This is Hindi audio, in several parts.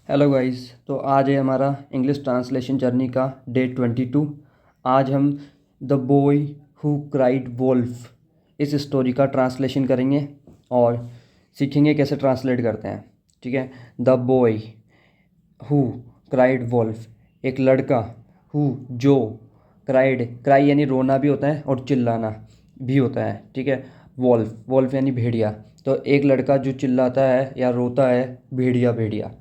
Hello guys. तो आज है हमारा इंग्लिश ट्रांसलेशन जर्नी का डे 22। आज हम the boy who cried wolf इस स्टोरी का ट्रांसलेशन करेंगे और सीखेंगे कैसे ट्रांसलेट करते हैं। ठीक है। The boy who cried wolf, एक लड़का, हु जो, क्राइड, क्राई यानी रोना भी होता है और चिल्लाना भी होता है। ठीक है। वोल्फ, वोल्फ यानी भेड़िया। तो एक लड़का जो चिल्लाता है या रोता है, भेड़िया भेड़िया।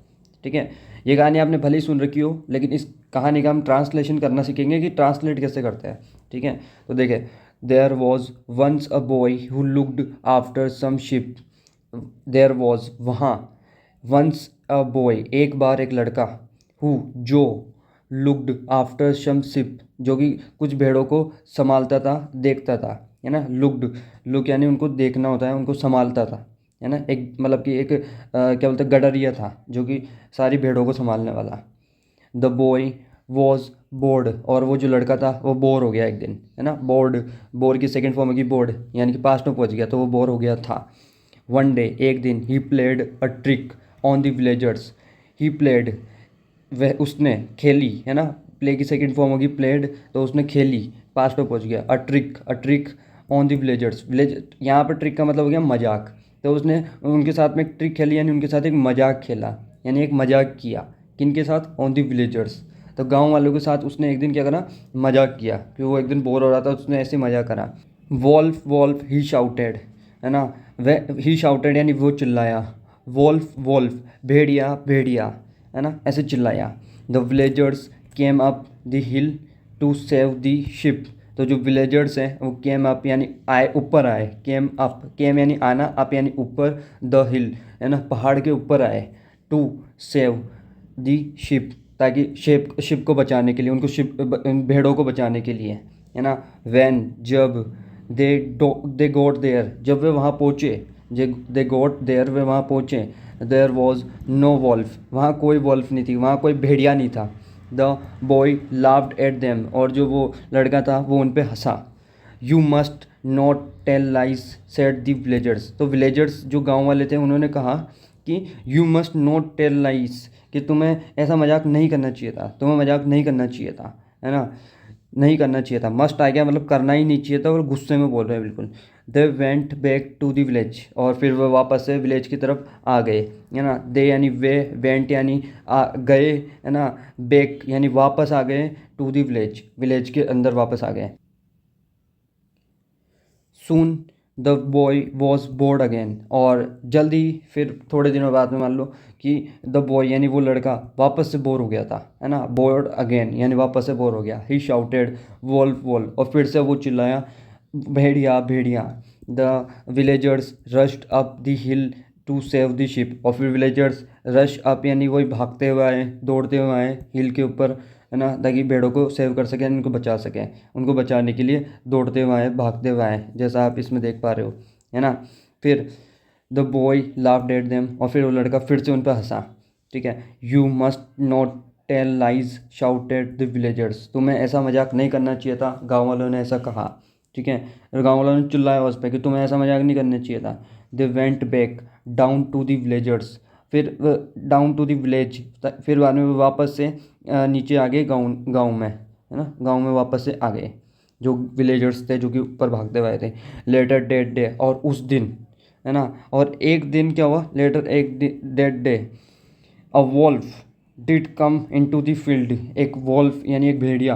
ठीक है। ये कहानी आपने भले ही सुन रखी हो, लेकिन इस कहानी का हम ट्रांसलेशन करना सीखेंगे कि ट्रांसलेट कैसे करते हैं। ठीक है। तो देखे, there was once a boy who looked after some sheep. There was, वहाँ, वंस अ बॉय, एक बार एक लड़का, हु जो, लुक्ड आफ्टर सम शिप, जो कि कुछ भेड़ों को संभालता था, देखता था। है ना। लुक्ड, लुक यानी उनको देखना होता है, उनको संभालता था। है ना। एक मतलब कि एक क्या बोलते हैं, गडरिया था जो कि सारी भेड़ों को संभालने वाला। द बॉय वॉज बोर्ड, और वो जो लड़का था वो बोर हो गया एक दिन। है ना। बोर्ड, बोर की सेकंड फॉर्म होगी बोर्ड, यानी कि पास्ट में पहुंच गया, तो वो बोर हो गया था। वन डे, एक दिन, he played a trick on the villagers. He played, वह, उसने, खेली। है ना। प्ले की सेकंड फॉर्म होगी प्लेड, तो उसने खेली, पास्ट में पहुंच गया। A trick, a trick on the villagers. Village, यहाँ पर ट्रिक का मतलब हो गया मजाक। तो उसने उनके साथ में एक ट्रिक खेली, यानी उनके साथ एक मजाक खेला, यानी एक मजाक किया। किनके साथ? On the villagers. तो गांव वालों के साथ उसने एक दिन क्या करा, मजाक किया, कि वो एक दिन बोर हो रहा था, उसने ऐसे मजाक करा। Wolf, wolf, he shouted. है ना। वह, ही शाउटेड यानी वो चिल्लाया। वॉल्फ, वॉल्फ, भेड़िया भेड़िया। है ना, ऐसे चिल्लाया। The villagers came up the hill to save the sheep. तो जो विलेजर्स हैं वो केम अप यानी आए, ऊपर आए। केम अप, केम यानी आना, अप यानी ऊपर, द हिल, है ना, पहाड़ के ऊपर आए। टू सेव द शिप, ताकि शिप को बचाने के लिए, उनको शिप, भेड़ों को बचाने के लिए। है ना। वैन, जब, दे गोट देयर, जब वे वहाँ पहुँचे, दे गोट देयर, वे वहाँ पहुँचे। देयर वॉज नो वॉल्फ, वहाँ कोई वॉल्फ नहीं थी, वहाँ कोई भेड़िया नहीं था। The boy laughed at them, और जो वो लड़का था वो उन पे हंसा। You must not tell lies, said the villagers. तो विलेजर्स जो गांव वाले थे उन्होंने कहा कि you must not tell lies, कि तुम्हें ऐसा मजाक नहीं करना चाहिए था, तुम्हें मजाक नहीं करना चाहिए था। है ना। नहीं करना चाहिए था, मस्ट आ गया, मतलब करना ही नहीं चाहिए था, और गुस्से में बोल रहे हैं बिल्कुल। They went back to the village, और फिर वो वापस से विलेज की तरफ आ गए। है ना। दे यानी वे, वेंट यानी गए। है ना। बैक यानी वापस आ गए, टू द विलेज, विलेज के अंदर वापस आ गए। Soon the boy was bored again, और जल्दी, फिर थोड़े दिनों बाद में मान लो कि द बॉय यानी वो लड़का वापस से बोर हो गया था। है ना। बोर्ड अगेन यानी वापस से बोर हो गया। ही शाउटेड वोल्फ वोल्फ, और फिर से वो चिल्लाया, भेड़िया भेड़िया। The villagers rushed up the hill to save the sheep, और फिर विलेजर्स रश अप यानी वही भागते हुए आए, दौड़ते हुए आए हिल के ऊपर। है ना, ताकि भेड़ों को सेव कर सकें, उनको बचा सकें। उनको बचाने के लिए दौड़ते हुए आए, भागते हुए आए, जैसा आप इसमें देख पा रहे हो। है ना। फिर the boy laughed at them, और फिर वो लड़का फिर से उन पर हंसा। ठीक है। You must not tell lies, shouted the villagers, तुम्हें ऐसा मजाक नहीं करना चाहिए था, गाँव वालों ने ऐसा कहा। ठीक है। और गाँव वालों ने चिल्लाया उस पर कि तुम्हें ऐसा मजाक नहीं करना चाहिए था। They went back down to the villagers, फिर डाउन टू द विलेज, फिर बाद में वो वापस से नीचे आ गए, गाँव गाँव में। है ना, गाँव में वापस से आ गए, जो विलेजर्स थे जो कि ऊपर भागते हुए आए थे। लेटर डेट डे, और उस दिन। है ना। और एक दिन क्या हुआ, लेटर एक that day, a wolf did come into the field, एक वॉल्फ यानी एक भेड़िया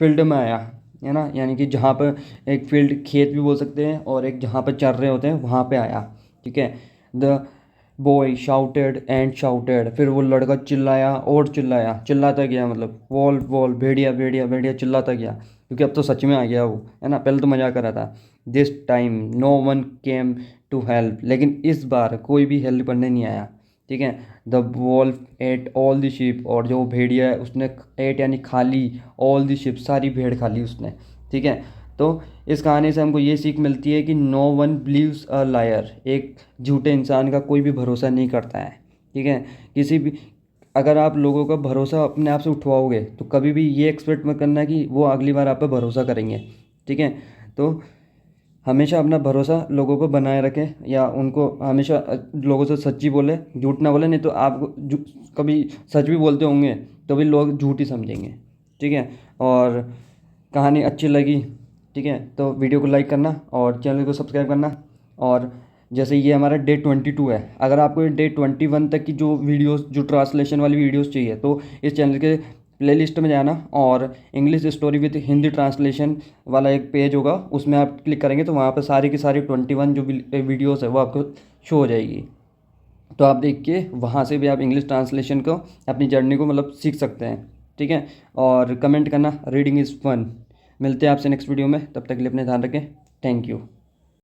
फील्ड में आया। है ना, यानी कि जहाँ पर एक फील्ड, खेत भी बोल सकते हैं, और एक जहाँ पर चर रहे होते हैं वहाँ पे आया। ठीक है। The boy shouted and shouted, फिर वो लड़का चिल्लाया और चिल्लाया, चिल्लाता गया, मतलब वॉल वॉल, भेड़िया भेड़िया भेड़िया, चिल्लाता गया, क्योंकि अब तो सच में आ गया वो। है ना, पहले तो मजाक कर रहा था। This time no one came to help, लेकिन इस बार कोई भी हेल्प करने नहीं आया। ठीक है। The wolf ate all the sheep, और जो भेड़िया है उसने एट यानी खा ली, ऑल द शिप, सारी भेड़ खा ली उसने। ठीक है। तो इस कहानी से हमको ये सीख मिलती है कि no one believes a liar, एक झूठे इंसान का कोई भी भरोसा नहीं करता है। ठीक है। किसी भी, अगर आप लोगों का भरोसा अपने आप से उठवाओगे तो कभी भी ये एक्सपेक्ट मत करना कि वो अगली बार आप पे भरोसा करेंगे। ठीक है। तो हमेशा अपना भरोसा लोगों को बनाए रखें, या उनको हमेशा लोगों से सच्ची बोले, झूठ ना बोले। नहीं तो आप कभी सच भी बोलते होंगे तो भी लोग झूठ ही समझेंगे। ठीक है, और कहानी अच्छी लगी, ठीक है, तो वीडियो को लाइक करना और चैनल को सब्सक्राइब करना। और जैसे ये हमारा डे 22 है, अगर आपको डे 21 तक की जो वीडियोस, जो ट्रांसलेशन वाली वीडियोस चाहिए, तो इस चैनल के प्लेलिस्ट में जाना और English story with Hindi translation वाला एक पेज होगा, उसमें आप क्लिक करेंगे तो वहाँ पर सारी की सारी 21 जो वीडियोस है वो आपको शो हो जाएगी। तो आप देख के वहाँ से भी आप इंग्लिश ट्रांसलेशन को, अपनी जर्नी को मतलब सीख सकते हैं। ठीक है, और कमेंट करना, रीडिंग इज़ फन। मिलते हैं आपसे नेक्स्ट वीडियो में, तब तक के लिए अपने ध्यान रखें। Thank you.